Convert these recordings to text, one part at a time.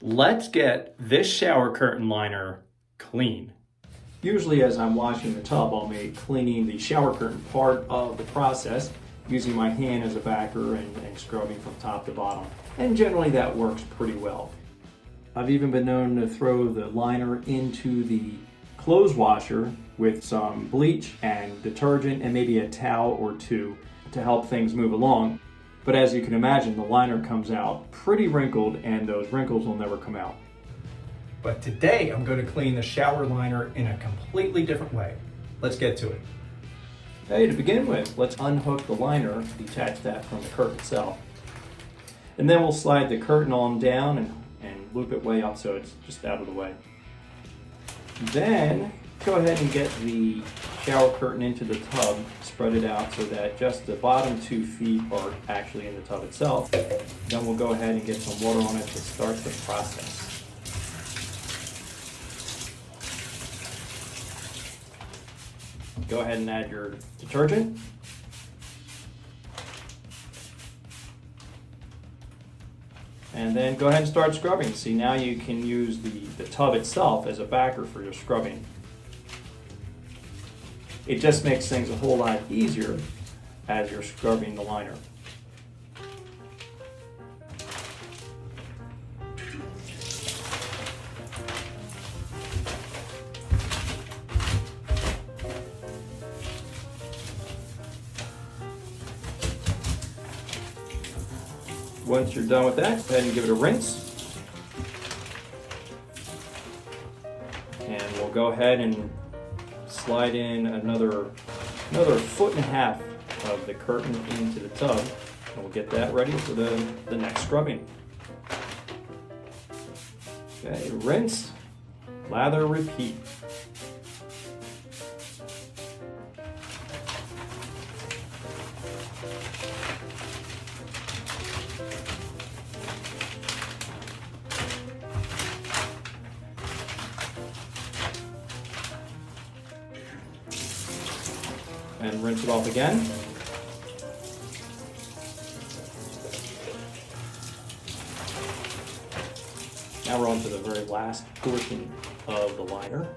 Let's get this shower curtain liner clean. Usually as I'm washing the tub, I'll make cleaning the shower curtain part of the process, using my hand as a backer and scrubbing from top to bottom. And generally that works pretty well. I've even been known to throw the liner into the clothes washer with some bleach and detergent and maybe a towel or two to help things move along. But as you can imagine, the liner comes out pretty wrinkled and those wrinkles will never come out. But today I'm going to clean the shower liner in a completely different way. Let's get to it. Okay, to begin with, let's unhook the liner, detach that from the curtain itself. And then we'll slide the curtain on down and loop it way up so it's just out of the way. Then go ahead and get the shower curtain into the tub, spread it out so that just the bottom 2 feet are actually in the tub itself. Then we'll go ahead and get some water on it to start the process. Go ahead and add your detergent. And then go ahead and start scrubbing. See, now you can use the tub itself as a backer for your scrubbing. It just makes things a whole lot easier as you're scrubbing the liner. Once you're done with that, go ahead and give it a rinse. And we'll go ahead and slide in another 1.5 foot of the curtain into the tub. And we'll get that ready for the next scrubbing. Okay, rinse, lather, repeat. And rinse it off again. Now we're on to the very last portion of the liner.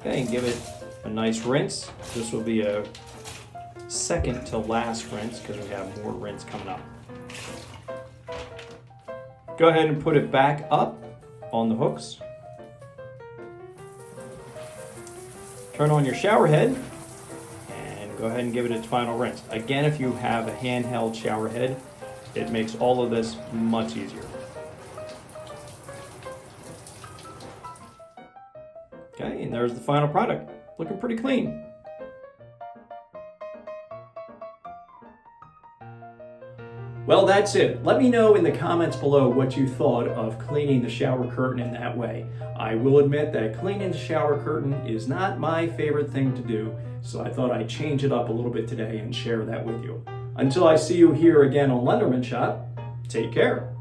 Okay, and give it a nice rinse. This will be a second to last rinse because we have more rinse coming up. Go ahead and put it back up on the hooks. Turn on your shower head and go ahead and give it its final rinse. Again, if you have a handheld shower head, it makes all of this much easier. Okay, and there's the final product. Looking pretty clean. Well, that's it. Let me know in the comments below what you thought of cleaning the shower curtain in that way. I will admit that cleaning the shower curtain is not my favorite thing to do, so I thought I'd change it up a little bit today and share that with you. Until I see you here again on Lenderman Shop, take care.